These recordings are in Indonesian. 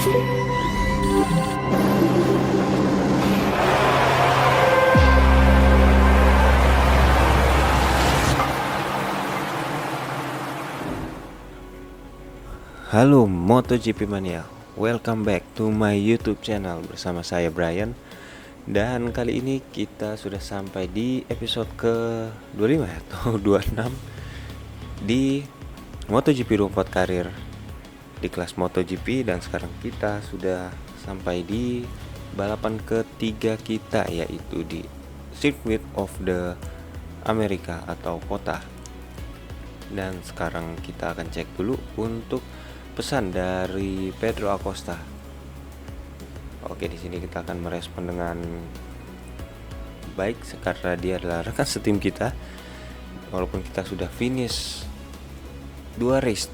Halo MotoGP Mania, welcome back to my YouTube channel bersama saya Brian. Dan kali ini kita sudah sampai di episode ke 25 atau 26 di MotoGP 24 karir di kelas MotoGP. Dan sekarang kita sudah sampai di balapan ketiga kita, yaitu di Circuit of the America atau kota. Dan sekarang kita akan cek dulu untuk pesan dari Pedro Acosta. Oke, di sini kita akan merespon dengan baik karena dia adalah rekan setim kita. Walaupun kita sudah finish 2 race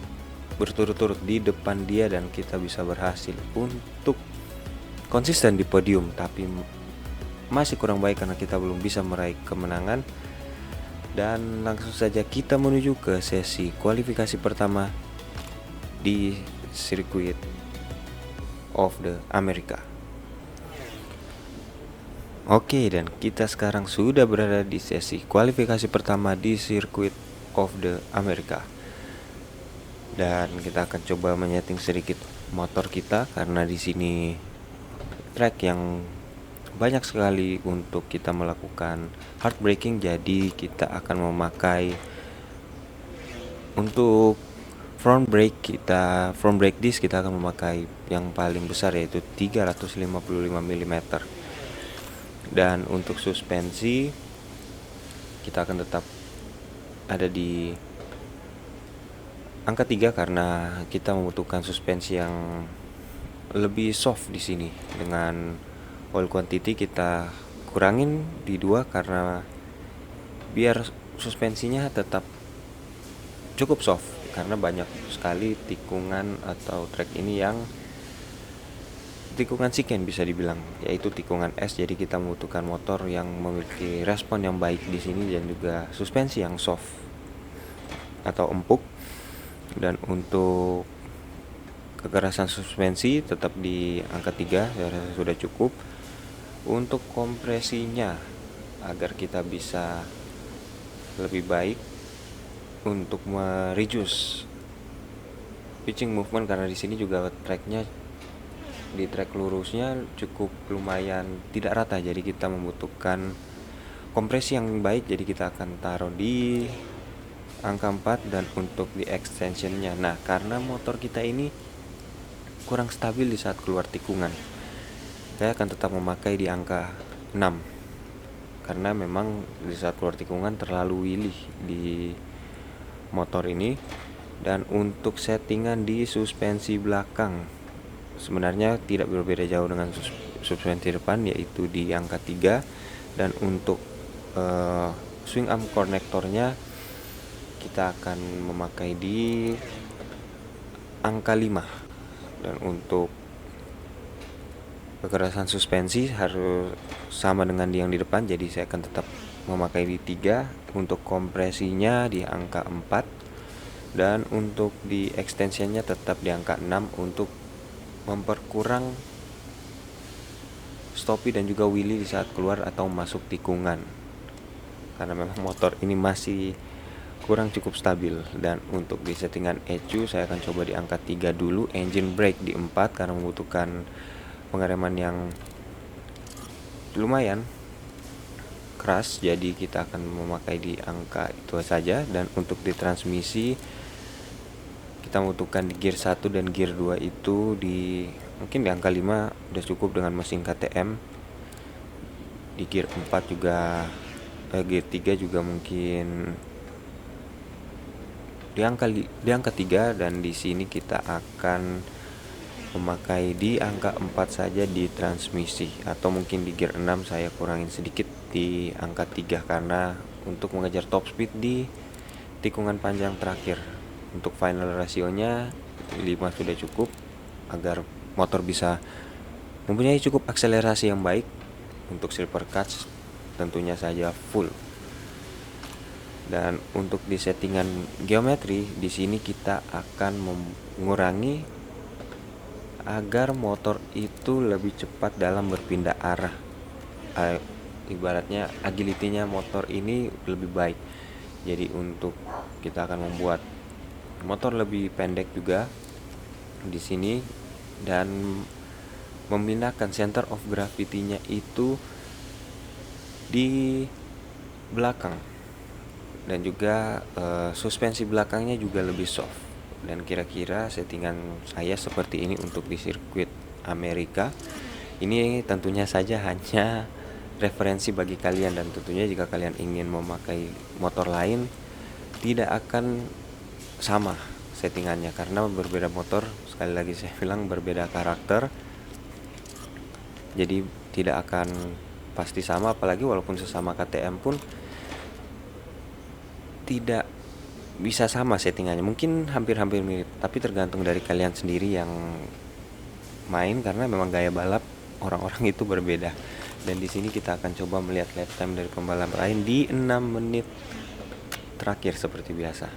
berturut-turut di depan dia dan kita bisa berhasil untuk konsisten di podium, tapi masih kurang baik karena kita belum bisa meraih kemenangan. Dan langsung saja kita menuju ke sesi kualifikasi pertama di Circuit of the America. Oke, dan kita sekarang sudah berada di sesi kualifikasi pertama di Circuit of the America. Dan kita akan coba menyeting sedikit motor kita karena di sini track yang banyak sekali untuk kita melakukan hard braking, jadi kita akan memakai untuk front brake disc kita akan memakai yang paling besar, yaitu 355 mm. Dan untuk suspensi kita akan tetap ada di angka 3 karena kita membutuhkan suspensi yang lebih soft di sini. Dengan oil quantity kita kurangin di 2 karena biar suspensinya tetap cukup soft, karena banyak sekali tikungan atau track ini yang tikungan siken bisa dibilang, yaitu tikungan es. Jadi kita membutuhkan motor yang memiliki respon yang baik di sini dan juga suspensi yang soft atau empuk. Dan untuk kekerasan suspensi tetap di angka 3, saya rasa sudah cukup. Untuk kompresinya agar kita bisa lebih baik untuk mereduce pitching movement, karena di sini juga tracknya di track lurusnya cukup lumayan tidak rata, jadi kita membutuhkan kompresi yang baik. Jadi kita akan taruh di angka 4. Dan untuk di extensionnya, nah karena motor kita ini kurang stabil di saat keluar tikungan, saya akan tetap memakai di angka 6 karena memang di saat keluar tikungan terlalu wheelie di motor ini. Dan untuk settingan di suspensi belakang sebenarnya tidak berbeda jauh dengan suspensi depan, yaitu di angka 3. Dan untuk swing arm connectornya kita akan memakai di angka 5. Dan untuk kekerasan suspensi harus sama dengan yang di depan, jadi saya akan tetap memakai di 3. Untuk kompresinya di angka 4. Dan untuk di extensionnya tetap di angka 6 untuk memperkurang stoppie dan juga wheelie di saat keluar atau masuk tikungan, karena memang motor ini masih kurang cukup stabil. Dan untuk di settingan ECU saya akan coba di angka 3 dulu. Engine brake di 4 karena membutuhkan pengereman yang lumayan keras, jadi kita akan memakai di angka itu saja. Dan untuk di transmisi kita membutuhkan di gear 1 dan gear 2 itu mungkin di angka 5 udah cukup dengan mesin KTM. Di gear 4 juga gear 3 juga mungkin di angka 3. Dan di sini kita akan memakai di angka 4 saja di transmisi, atau mungkin di gear 6 saya kurangin sedikit di angka 3 karena untuk mengejar top speed di tikungan panjang terakhir. Untuk final rasionya 5 sudah cukup agar motor bisa mempunyai cukup akselerasi yang baik. Untuk silver clutch tentunya saja full. Dan untuk di settingan geometri di sini kita akan mengurangi agar motor itu lebih cepat dalam berpindah arah. Ibaratnya agility-nya motor ini lebih baik. Jadi untuk kita akan membuat motor lebih pendek juga di sini dan memindahkan center of gravity-nya itu di belakang, dan juga suspensi belakangnya juga lebih soft. Dan kira-kira settingan saya seperti ini untuk di sirkuit Amerika. Ini tentunya saja hanya referensi bagi kalian, dan tentunya jika kalian ingin memakai motor lain tidak akan sama settingannya karena berbeda motor. Sekali lagi saya bilang berbeda karakter, jadi tidak akan pasti sama, apalagi walaupun sesama KTM pun tidak bisa sama settingannya. Mungkin hampir-hampir mirip, tapi tergantung dari kalian sendiri yang main karena memang gaya balap orang-orang itu berbeda. Dan di sini kita akan coba melihat lap time dari pembalap lain di 6 menit terakhir seperti biasa.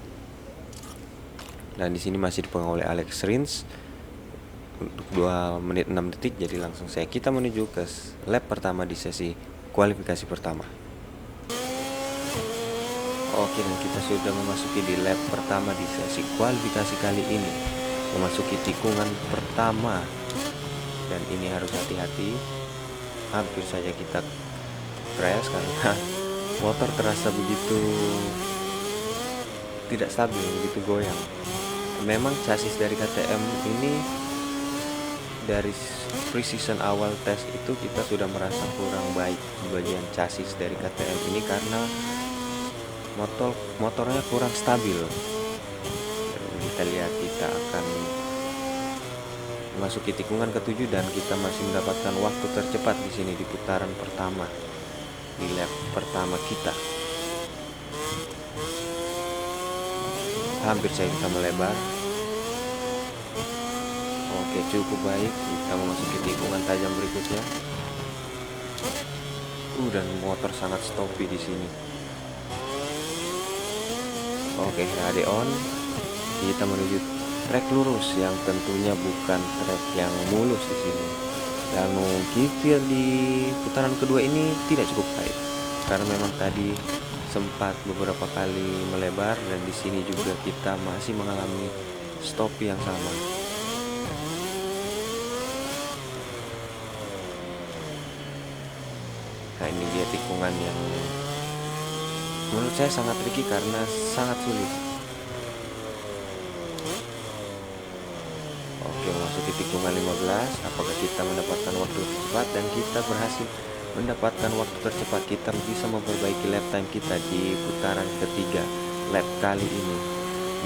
Dan di sini masih dipegang oleh Alex Rins untuk 2 menit 6 detik. Jadi langsung saya kita menuju ke lap pertama di sesi kualifikasi pertama. Oke, dan kita sudah memasuki di lap pertama di sesi kualifikasi kali ini, memasuki tikungan pertama, dan ini harus hati-hati. Hampir saja kita crash karena motor terasa begitu tidak stabil, begitu goyang. Memang chassis dari KTM ini dari pre-season awal tes itu kita sudah merasa kurang baik di bagian chassis dari KTM ini karena motornya kurang stabil. Kita lihat, kita akan memasuki tikungan ke-7 dan kita masih mendapatkan waktu tercepat di sini di putaran pertama di lap pertama kita. Hampir saja kita melebar. Oke, cukup baik. Kita memasuki tikungan tajam berikutnya. Dan motor sangat stoppy di sini. Oke, radio on. Kita menuju trek lurus yang tentunya bukan trek yang mulus di sini. Dan kita di putaran kedua ini tidak cukup baik karena memang tadi sempat beberapa kali melebar, dan di sini juga kita masih mengalami stop yang sama. Nah, ini dia tikungan yang menurut saya sangat tricky karena sangat sulit. Oke, memasuki tikungan 15. Apakah kita mendapatkan waktu tercepat? Dan kita berhasil mendapatkan waktu tercepat. Kita bisa memperbaiki lap time kita di putaran ketiga lap kali ini.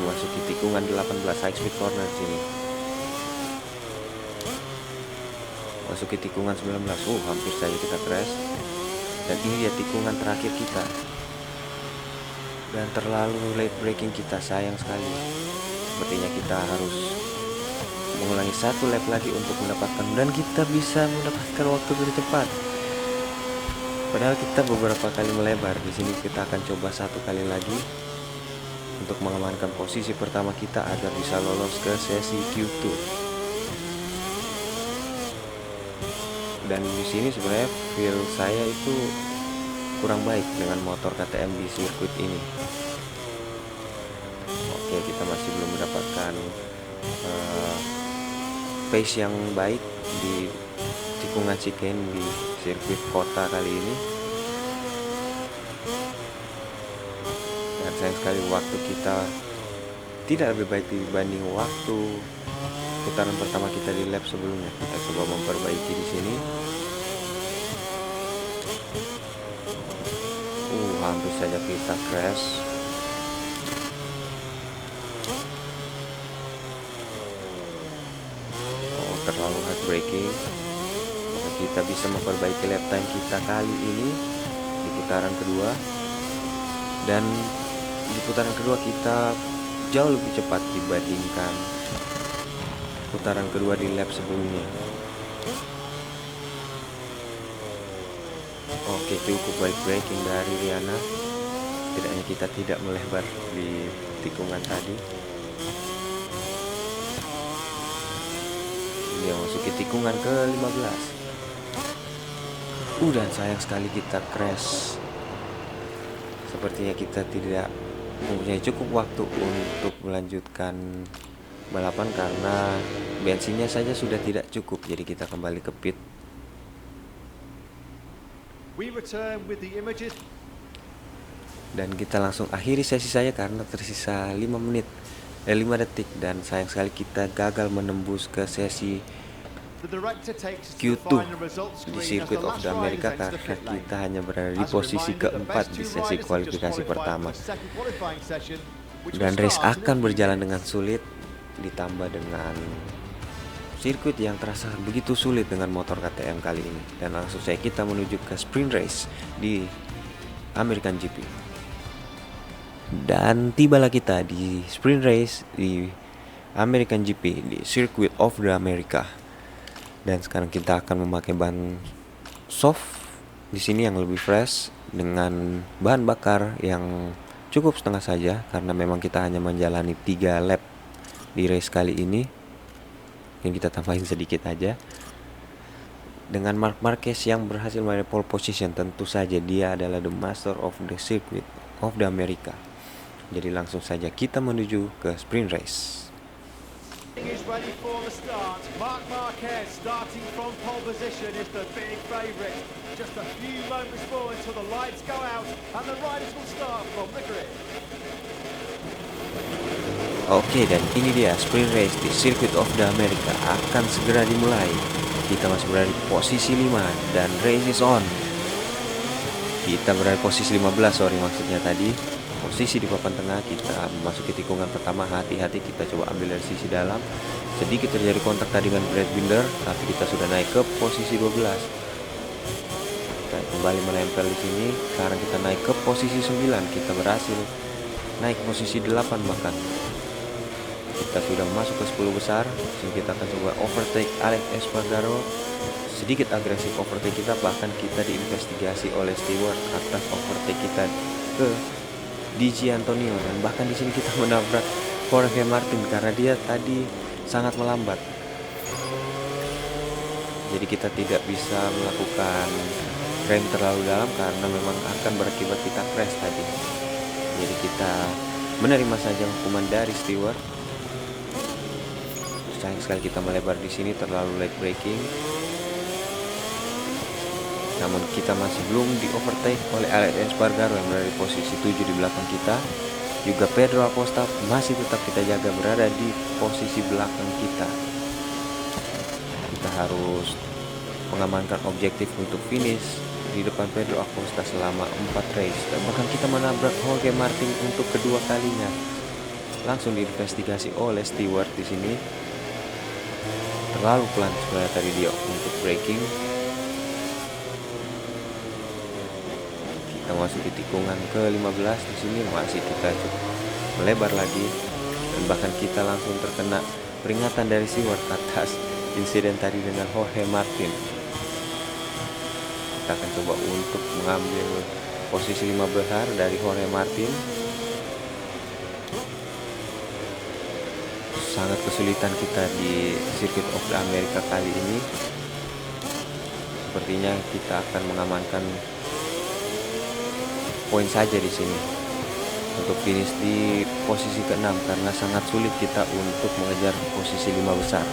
Memasuki tikungan 18 high speed corner sini. Masuki tikungan 19. Hampir saja kita crash. Dan ini dia tikungan terakhir kita. Dan terlalu late braking kita, sayang sekali. Sepertinya kita harus mengulangi satu lap lagi untuk mendapatkan, dan kita bisa mendapatkan waktu tercepat. Padahal kita beberapa kali melebar. Di sini kita akan coba satu kali lagi untuk mengamankan posisi pertama kita agar bisa lolos ke sesi Q2. Dan di sini sebenarnya feel saya itu kurang baik dengan motor KTM di sirkuit ini. Oke, kita masih belum mendapatkan pace yang baik di tikungan chicane di sirkuit kota kali ini. Dan sayang sekali waktu kita tidak lebih baik dibanding waktu putaran pertama kita di lap sebelumnya. Kita coba memperbaiki di sini. Hampir saja kita crash. Terlalu hard braking. Kita bisa memperbaiki lap time kita kali ini di putaran kedua. Dan di putaran kedua kita jauh lebih cepat dibandingkan putaran kedua di lap sebelumnya. Oke, cukup baik braking dari Riana. Tidaknya kita tidak melebar di tikungan tadi. Dia masuki tikungan ke-15. Dan sayang sekali kita crash. Sepertinya kita tidak mempunyai cukup waktu untuk melanjutkan balapan karena bensinnya saja sudah tidak cukup. Jadi kita kembali ke pit. Dan kita langsung akhiri sesi saya karena tersisa 5 detik. Dan sayang sekali kita gagal menembus ke sesi Q2 di Circuit of the America karena kita hanya berada di posisi keempat di sesi kualifikasi pertama. Dan race akan berjalan dengan sulit, ditambah dengan sirkuit yang terasa begitu sulit dengan motor KTM kali ini. Dan langsung saja kita menuju ke sprint race di American GP. Dan tibalah kita di sprint race di American GP di Circuit of the America. Dan sekarang kita akan memakai ban soft di sini yang lebih fresh dengan bahan bakar yang cukup setengah saja karena memang kita hanya menjalani 3 lap di race kali ini. Yang kita tambahin sedikit aja. Dengan Marc Marquez yang berhasil meraih pole position, tentu saja dia adalah the master of the Circuit of the America. Jadi langsung saja kita menuju ke sprint race. Is ready for the start. Marc Marquez starting from pole position is the big favourite. Just a few moments more until the lights go out and the riders will start from the grid. Oke, dan ini dia sprint race di Circuit of the America akan segera dimulai. Kita masih berada di posisi 5 dan race is on. Kita berada di posisi 15, maksudnya tadi. Posisi di papan tengah, kita memasuki tikungan pertama. Hati-hati, kita coba ambil dari sisi dalam. Sedikit terjadi kontak tadi dengan Brad Binder, tapi kita sudah naik ke posisi 12. Kita kembali menempel di sini. Sekarang kita naik ke posisi 9. Kita berhasil naik posisi 8 bahkan. Kita sudah masuk ke 10 besar. Jadi kita akan coba overtake Alex Espargaro. Sedikit agresif overtake kita, bahkan kita diinvestigasi oleh steward atas overtake kita ke DJ Antonio, dan bahkan di sini kita menabrak Jorge Martin karena dia tadi sangat melambat. Jadi kita tidak bisa melakukan rem terlalu dalam karena memang akan berakibat kita crash tadi. Jadi kita menerima saja hukuman dari steward. Sayang sekali kita melebar di sini, terlalu late braking. Namun kita masih belum di overtake oleh Alex Espargaro yang berada di posisi 7 di belakang kita. Juga Pedro Acosta masih tetap kita jaga berada di posisi belakang kita. Kita harus mengamankan objektif untuk finish di depan Pedro Acosta selama 4 race. Dan bahkan kita menabrak Jorge Martin untuk kedua kalinya. Langsung diinvestigasi oleh steward di sini. Terlalu pelan sebenarnya tadi dia untuk braking. Kita masuk di tikungan ke-15 di sini, masih kita cukup melebar lagi, dan bahkan kita langsung terkena peringatan dari steward atas insiden tadi dengan Jorge Martin. Kita akan coba untuk mengambil posisi 5 besar dari Jorge Martin. Sangat kesulitan kita di Circuit of the America kali ini. Sepertinya kita akan mengamankan poin saja di sini untuk finish di posisi ke-6 karena sangat sulit kita untuk mengejar posisi 5 besar.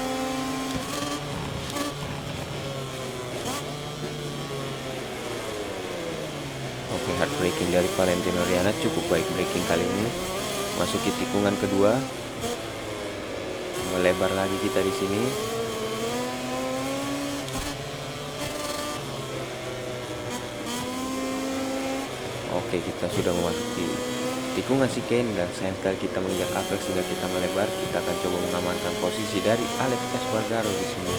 Oke, hard braking dari Valentino Rossi cukup baik braking kali ini. Masuki tikungan kedua, melebar lagi kita di sini. Oke, kita sudah memasuki tikungan chicane dan sayang sekali kita menginjak apex sehingga kita melebar. Kita akan coba mengamankan posisi dari Alex Espargaro di sini.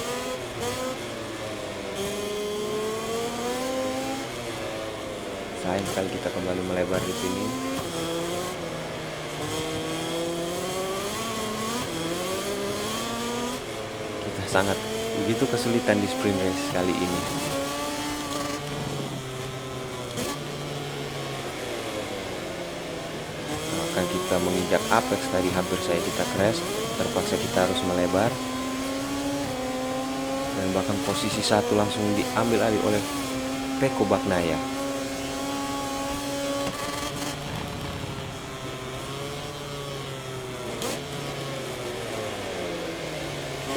Sayang sekali kita kembali melebar di sini. Kita sangat begitu kesulitan di sprint race kali ini. Kita menginjak apex tadi, hampir saja kita crash, terpaksa kita harus melebar. dan bahkan posisi 1 langsung diambil alih oleh Pecco Bagnaia.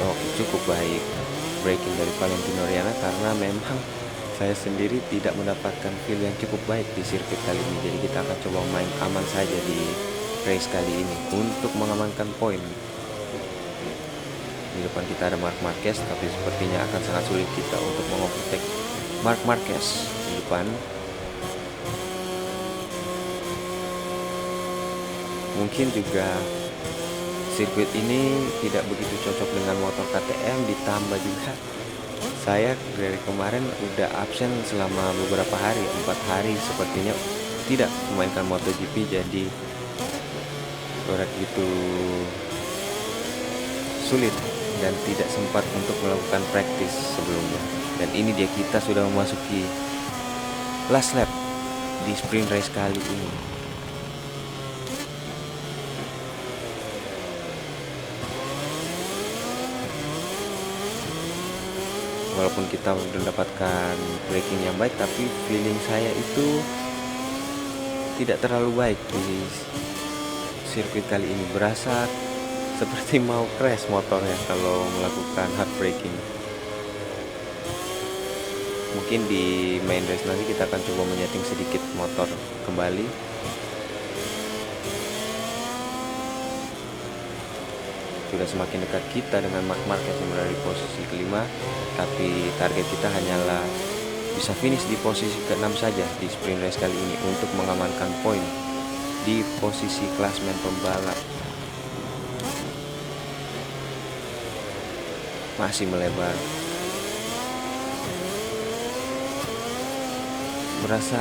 Oh, cukup baik braking dari Valentino Rossi karena memang saya sendiri tidak mendapatkan feel yang cukup baik di sirkuit kali ini. Jadi kita akan coba main aman saja di race kali ini untuk mengamankan poin. Di depan kita ada Marc Marquez, tapi sepertinya akan sangat sulit kita untuk mengovertake Marc Marquez di depan. Mungkin juga sirkuit ini tidak begitu cocok dengan motor KTM, ditambah juga saya dari kemarin udah absen selama beberapa hari, 4 hari sepertinya tidak memainkan MotoGP, jadi begitu sulit dan tidak sempat untuk melakukan praktis sebelumnya. Dan ini dia, kita sudah memasuki last lap di sprint race kali ini. Walaupun kita sudah mendapatkan braking yang baik, tapi feeling saya itu tidak terlalu baik di sirkuit kali ini. Berasa seperti mau crash motornya kalau melakukan hard braking. Mungkin di main race nanti kita akan coba menyeting sedikit motor kembali. Sudah semakin dekat kita dengan Marc Marquez yang berada di posisi kelima, tapi target kita hanyalah bisa finish di posisi ke-6 saja di sprint race kali ini untuk mengamankan poin di posisi klasmen pembalap. Masih melebar, berasa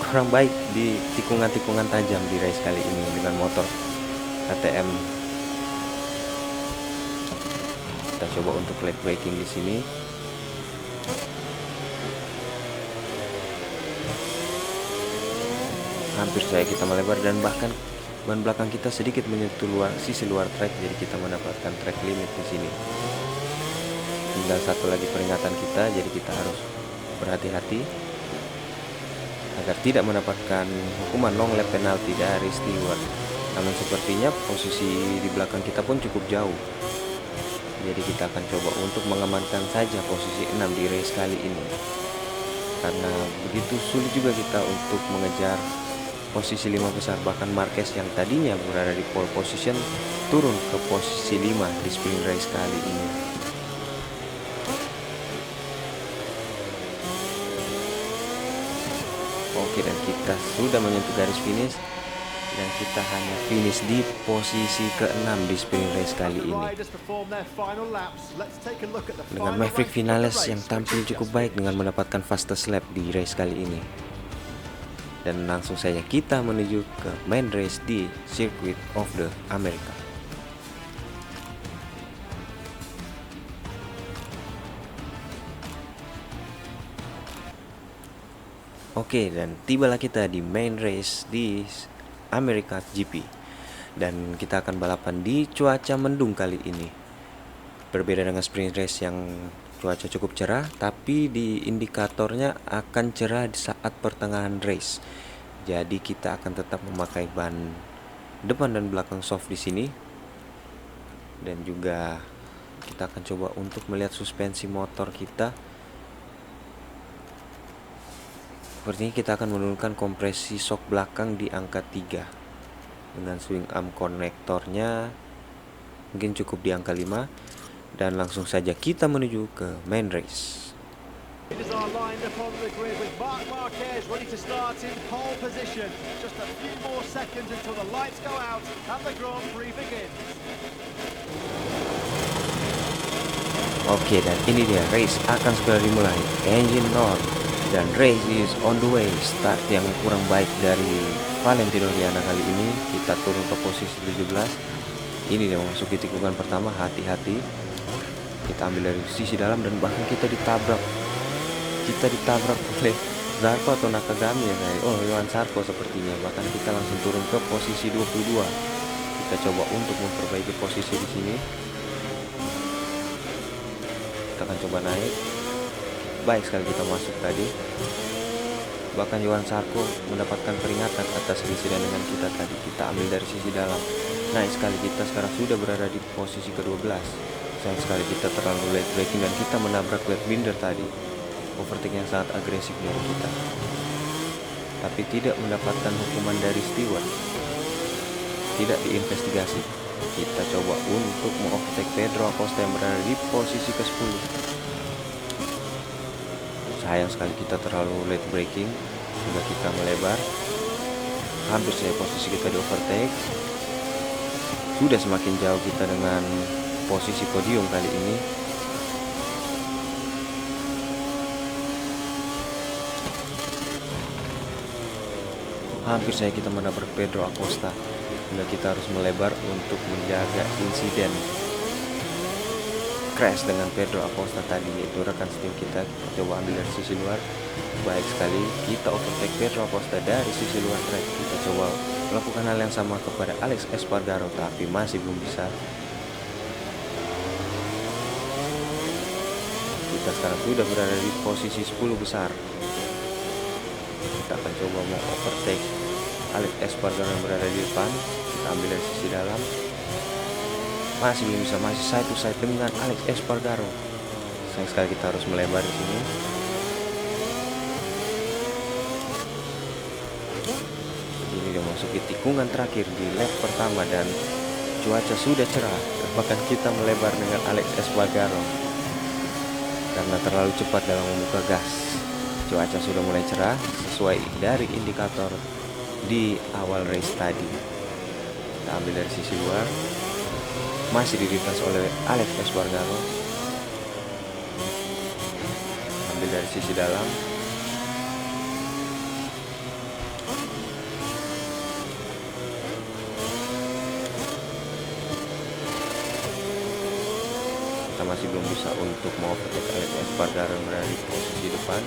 kurang baik di tikungan-tikungan tajam di race kali ini dengan motor KTM. Kita coba untuk late braking di sini. Hampir saja kita melebar dan bahkan ban belakang kita sedikit menyentuh sisi luar track, jadi kita mendapatkan track limit di sini. Tinggal satu lagi peringatan kita, jadi kita harus berhati-hati agar tidak mendapatkan hukuman long lap penalty dari Stewart. Namun sepertinya posisi di belakang kita pun cukup jauh. Jadi kita akan coba untuk mengamankan saja posisi 6 di race kali ini. Karena begitu sulit juga kita untuk mengejar posisi 5 besar. Bahkan Marquez yang tadinya berada di pole position turun ke posisi 5 di sprint race kali ini. Oke, dan kita sudah menyentuh garis finish. Dan kita hanya finish di posisi ke-6 di sprint race kali ini. Dengan Maverick Vinales yang tampil cukup baik dengan mendapatkan fastest lap di race kali ini. Dan langsung saja kita menuju ke main race di Circuit of the America. Oke, dan tibalah kita di main race di America GP, dan kita akan balapan di cuaca mendung kali ini. Berbeda dengan sprint race yang cuaca cukup cerah, tapi di indikatornya akan cerah di saat pertengahan race. Jadi kita akan tetap memakai ban depan dan belakang soft di sini. Dan juga kita akan coba untuk melihat suspensi motor kita. Sepertinya kita akan menurunkan kompresi shock belakang di angka 3 dengan swing arm konektornya mungkin cukup di angka 5, dan langsung saja kita menuju ke main race. It is our lined up on the grid with Marc Marquez ready to start in pole position. Just a few more seconds until the lights go out and the Grand Prix begins. Oke, dan ini dia, race akan segera dimulai. Engine on dan race is on the way. Start yang kurang baik dari Valentino Rossi kali ini. Kita turun ke posisi 17. Ini dia memasuki tikungan pertama, hati-hati. Kita ambil dari sisi dalam dan bahkan kita ditabrak oleh Zarco atau Nakagami ya guys. Oh, Johan Zarco sepertinya. Bahkan kita langsung turun ke posisi 22. Kita coba untuk memperbaiki posisi di sini. kita akan coba naik. Baik sekali kita masuk tadi. Bahkan Johan Sarko mendapatkan peringatan atas insiden dengan kita tadi. Kita ambil dari sisi dalam. Naik sekali, kita sekarang sudah berada di posisi ke-12. Sayang sekali kita terlalu late braking dan kita menabrak lap binder tadi. Overtake yang sangat agresif dari kita, tapi tidak mendapatkan hukuman dari steward. Tidak diinvestigasi. Kita coba untuk mengovertake Pedro Acosta yang berada di posisi ke-10. Sayang sekali kita terlalu late braking sehingga kita melebar. Hampir saja posisi kita di overtake. Sudah semakin jauh kita dengan posisi podium kali ini. Hampir saja kita menabrak Pedro Acosta sehingga kita harus melebar untuk menjaga insiden crash dengan Pedro Acosta tadi, yaitu rekan setim kita. Kita coba ambil dari sisi luar. Baik sekali, kita overtake Pedro Acosta dari sisi luar track. Kita coba melakukan hal yang sama kepada Alex Espargaro, tapi masih belum bisa. Kita sekarang sudah berada di posisi 10 besar. Kita akan coba mau overtake Alex Espargaro yang berada di depan. Kita ambil dari sisi dalam. Masih belum bisa, masih side to side dengan Alex Espargaro. Sayang sekali kita harus melebar di sini. Ini dia memasuki tikungan terakhir di lap pertama dan cuaca sudah cerah. Bahkan kita melebar dengan Alex Espargaro karena terlalu cepat dalam membuka gas. Cuaca sudah mulai cerah sesuai dari indikator di awal race tadi. Kita ambil dari sisi luar. Masih dilintas oleh Alex Espargaro. Ambil dari sisi dalam. Kita masih belum bisa untuk mengovertake Alex Espargaro yang berada di posisi depan.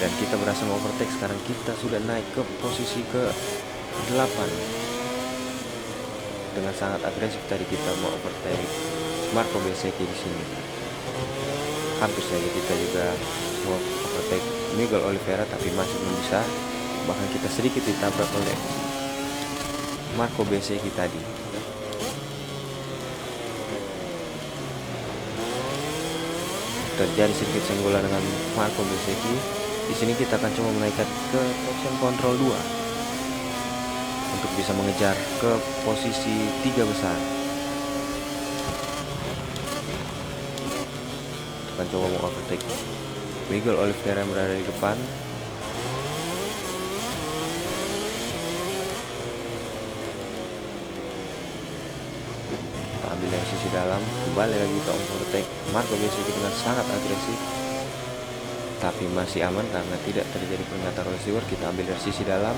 Dan kita berhasil mengovertake. Sekarang kita sudah naik ke posisi ke-8. Dengan sangat agresif tadi kita mau overtake Marco Bezzecchi di sini. Hampir saja kita juga mau overtake Miguel Oliveira, tapi masih belum bisa. Bahkan kita sedikit ditabrak oleh Marco Bezzecchi tadi. Terjadi sedikit senggolan dengan Marco Bezzecchi. Di sini kita akan coba menaikkan ke traction control 2 untuk bisa mengejar ke posisi 3 besar. Kita akan coba mengovertake Miguel Oliveira yang berada di depan. Kita ambil dari sisi dalam. Kembali lagi kita overtake Marco Bezzecchi dengan sangat agresif, tapi masih aman karena tidak terjadi peringatan oleh steward. Kita ambil dari sisi dalam.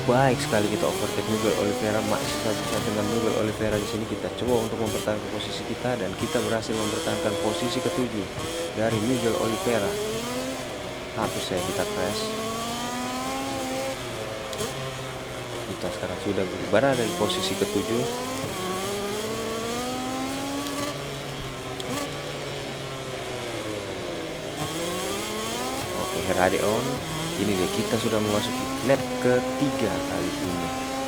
Baik sekali kita overtake Miguel Oliveira. Masih saja dengan Miguel Oliveira di sini kita coba untuk mempertahankan posisi kita, dan kita berhasil mempertahankan posisi ke-7 dari Miguel Oliveira. Hampir saja kita crash. Kita sekarang sudah berada di posisi ke-7. Oke, Herade on. Ini deh, kita sudah memasuki lap ke-3 kali ini.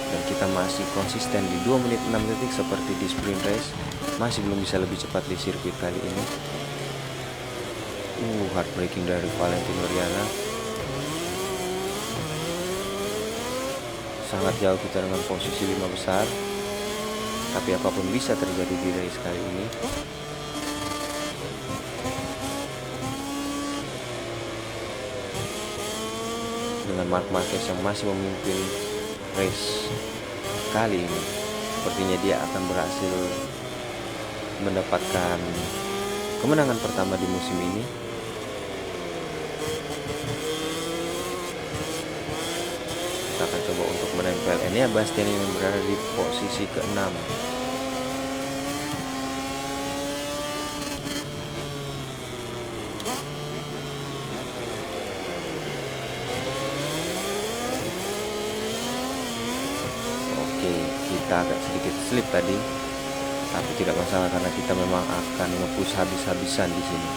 Dan kita masih konsisten di 2 menit 6 detik seperti di sprint race. Masih belum bisa lebih cepat di sirkuit kali ini. Hard braking dari Valentino Rossi. Sangat jauh kita dengan posisi 5 besar. Tapi apapun bisa terjadi di race kali ini. Dengan Marc Marquez yang masih memimpin race kali ini, sepertinya dia akan berhasil mendapatkan kemenangan pertama di musim ini. Kita akan coba untuk menempel Enea Bastianini yang berada di posisi ke-6. Kita agak sedikit slip tadi, tapi tidak masalah karena kita memang akan nge-push habis-habisan di sini.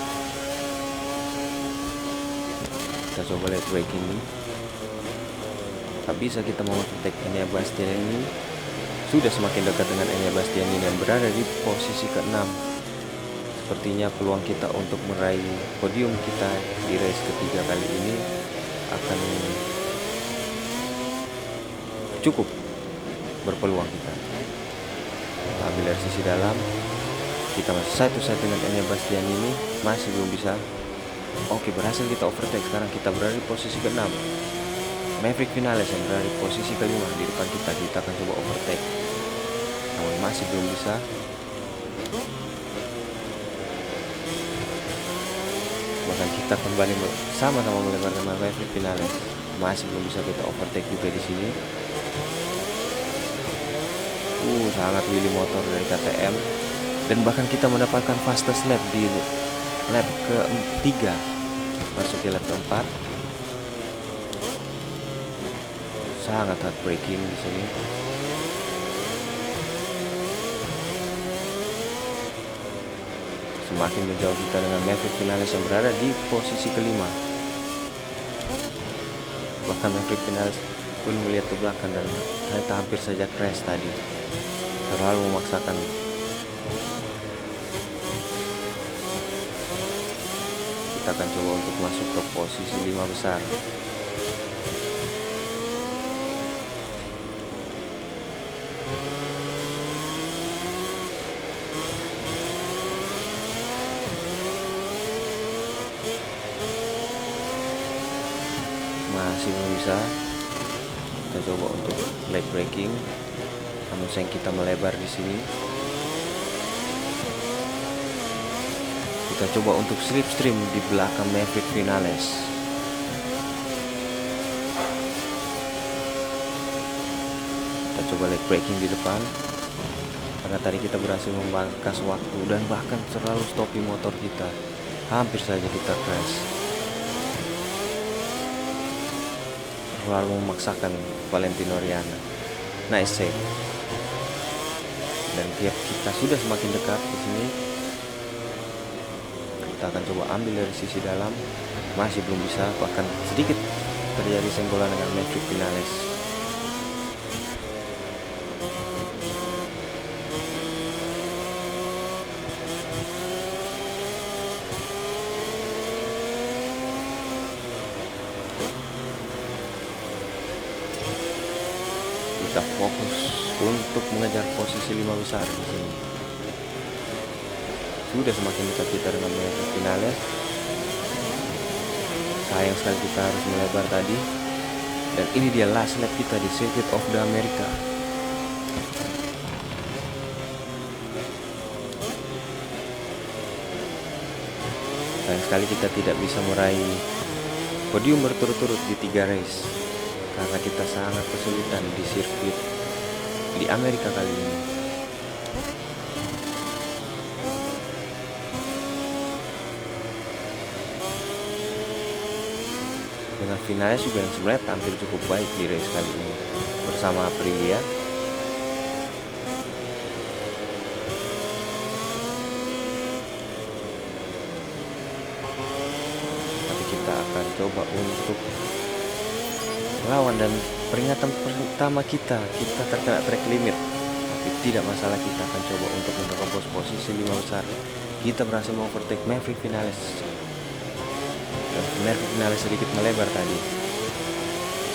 Kita coba lihat braking ini. Tak bisa kita mau overtake Enea Bastian ini. Sudah semakin dekat dengan Enea Bastian ini dan berada di posisi ke-6. Sepertinya peluang kita untuk meraih podium kita di race ketiga kali ini akan cukup berpeluang kita. Ambil dari sisi dalam, kita masih satu-satu dengan Enea Bastian ini, masih belum bisa. Oke, berhasil kita overtake. Sekarang kita berada di posisi ke-6. Maverick Vinales yang berada di posisi ke-5 di depan kita. Kita akan coba overtake, namun masih belum bisa. Bahkan kita kembali sama-sama melebar dengan Maverick Vinales. Masih belum bisa kita overtake juga di sini. Sangat wheelie motor dari KTM, dan bahkan kita mendapatkan fastest lap di lap ke-3 masuk ke lap ke-4. Sangat heartbreaking di sini. Semakin menjauh kita dengan Maverick Vinales yang berada di posisi ke-5. Bahkan Maverick Vinales pun melihat ke belakang dan hampir saja crash tadi. Terlalu memaksakan. Kita akan coba untuk masuk ke posisi 5 besar. Masih belum bisa. Kita coba untuk leg braking, namun sayang kita melebar di sini. Kita coba untuk slipstream di belakang Maverick Vinales. Kita coba leg braking di depan, karena tadi kita berhasil memangkas waktu dan bahkan terlalu stopi motor kita. Hampir saja kita crash. Terlalu memaksakan Valentino Rossi. Nice save. Dan kita sudah semakin dekat di sini. Kita akan coba ambil dari sisi dalam, masih belum bisa, bahkan sedikit terjadi senggolan dengan Maverick Vinales. Kita fokus untuk mengejar posisi 5 besar di sini. Sudah semakin dekat kita dengan Maverick Vinales. Sayang sekali kita harus melebar tadi. Dan ini dia last lap kita di Circuit of the America. Sayang sekali kita tidak bisa meraih podium berturut-turut di 3 race, karena kita sangat kesulitan di sirkuit di Amerika kali ini. Dengan Vinales juga yang sebenarnya tampil cukup baik di race kali ini bersama Aprilia. Tapi kita akan coba untuk lawan, dan peringatan pertama kita terkena track limit. Tapi tidak masalah, kita akan coba untuk menerobos posisi 5 besar. Kita berhasil overtake Maverick Vinales. Dan Maverick Vinales sedikit melebar tadi.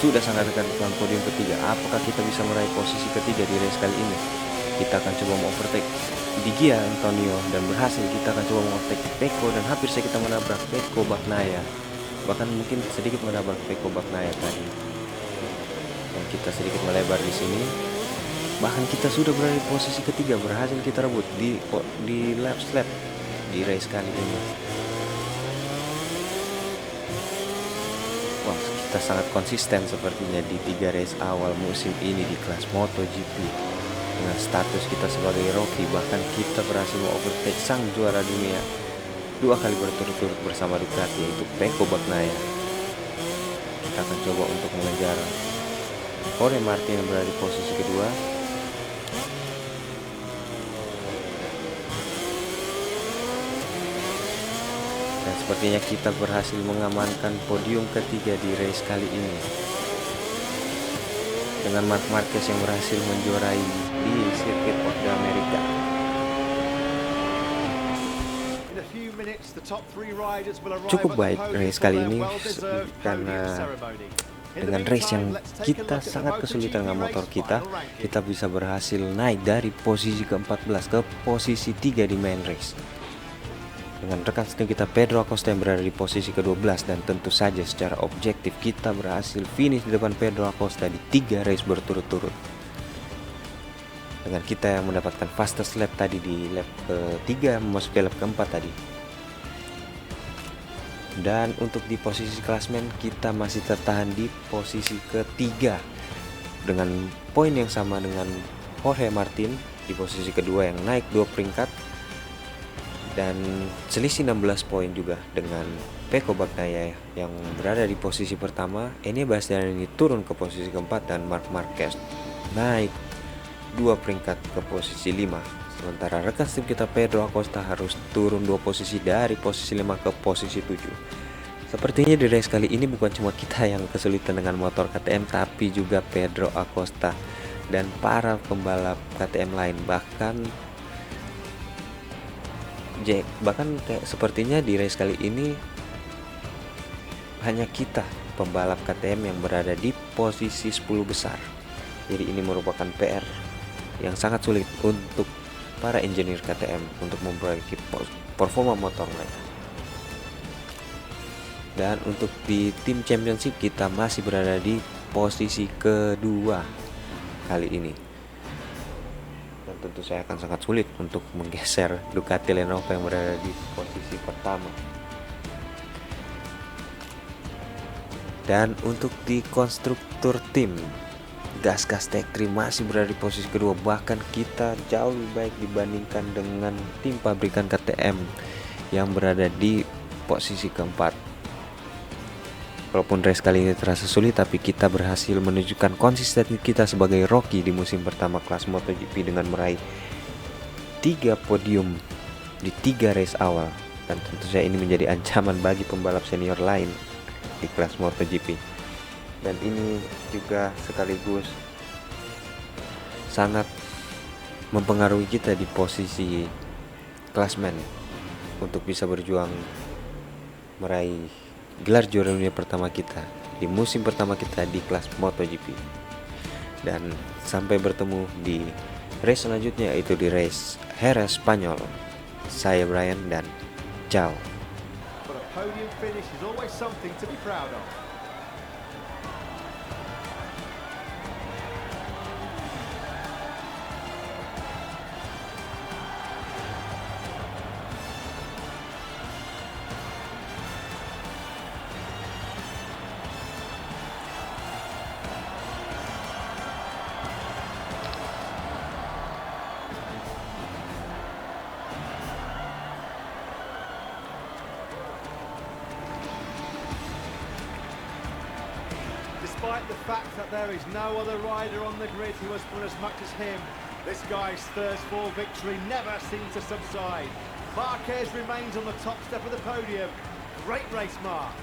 Sudah sangat dekat dengan podium ketiga. Apakah kita bisa meraih posisi ketiga di race kali ini? Kita akan coba overtake Di Gia Antonio, dan berhasil. Kita akan coba overtake Pecco, dan hampir saja kita menabrak Pecco Bagnaia. Bahkan mungkin sedikit menabrak Pecco Bagnaia tadi. Dan kita sedikit melebar di sini. Bahkan kita sudah berada di posisi ketiga, berhasil kita rebut di lap slap di race kali ini. Wah, kita sangat konsisten sepertinya di 3 race awal musim ini di kelas MotoGP. Dengan status kita sebagai rookie, bahkan kita berhasil overtake sang juara dunia 2 kali berturut-turut bersama Ducati, yaitu Pecco Bagnaia. Kita akan coba untuk mengejar Jorge Martin yang berada di posisi kedua. Dan sepertinya kita berhasil mengamankan podium ketiga di race kali ini, dengan Marc Marquez yang berhasil menjuarai di sirkuit of the America. Cukup baik race kali ini karena dengan race yang kita sangat kesulitan dengan motor kita bisa berhasil naik dari posisi ke-14 ke posisi 3 di main race. Dengan rekan setim kita Pedro Acosta yang berada di posisi ke-12, dan tentu saja secara objektif kita berhasil finish di depan Pedro Acosta di 3 race berturut-turut. Dengan kita yang mendapatkan fastest lap tadi di lap ke-3 memasuki lap ke-4 tadi. Dan untuk di posisi klasmen kita masih tertahan di posisi ke-3 dengan poin yang sama dengan Jorge Martin di posisi kedua yang naik 2 peringkat, dan selisih 16 poin juga dengan Pecco Bagnaia yang berada di posisi pertama. Ini Bastianini turun ke posisi keempat dan Marc Marquez naik 2 peringkat ke posisi 5. Sementara rekan tim kita Pedro Acosta harus turun 2 posisi dari posisi 5 ke posisi 7. Sepertinya di race kali ini bukan cuma kita yang kesulitan dengan motor KTM, tapi juga Pedro Acosta dan para pembalap KTM lain. Bahkan kayak sepertinya di race kali ini hanya kita pembalap KTM yang berada di posisi 10 besar. Jadi ini merupakan PR yang sangat sulit untuk para engineer KTM untuk memperbaiki performa motor mereka. Dan untuk di tim championship kita masih berada di posisi kedua kali ini. Dan tentu saya akan sangat sulit untuk menggeser Ducati Lenovo yang berada di posisi pertama. Dan untuk di konstruktur tim, Gas Tech 3 masih berada di posisi kedua. Bahkan kita jauh lebih baik dibandingkan dengan tim pabrikan KTM yang berada di posisi keempat. Walaupun race kali ini terasa sulit, tapi kita berhasil menunjukkan konsistensi kita sebagai Rocky di musim pertama kelas MotoGP dengan meraih 3 podium di 3 race awal. Dan tentu saja ini menjadi ancaman bagi pembalap senior lain di kelas MotoGP. Dan ini juga sekaligus sangat mempengaruhi kita di posisi klasmen untuk bisa berjuang meraih gelar juara dunia pertama kita di musim pertama kita di kelas MotoGP. Dan sampai bertemu di race selanjutnya, yaitu di race Jerez Spanyol. Saya Brian dan ciao. Despite the fact that there is no other rider on the grid who has won as much as him, this guy's thirst for victory never seems to subside. Marquez remains on the top step of the podium. Great race, Marc.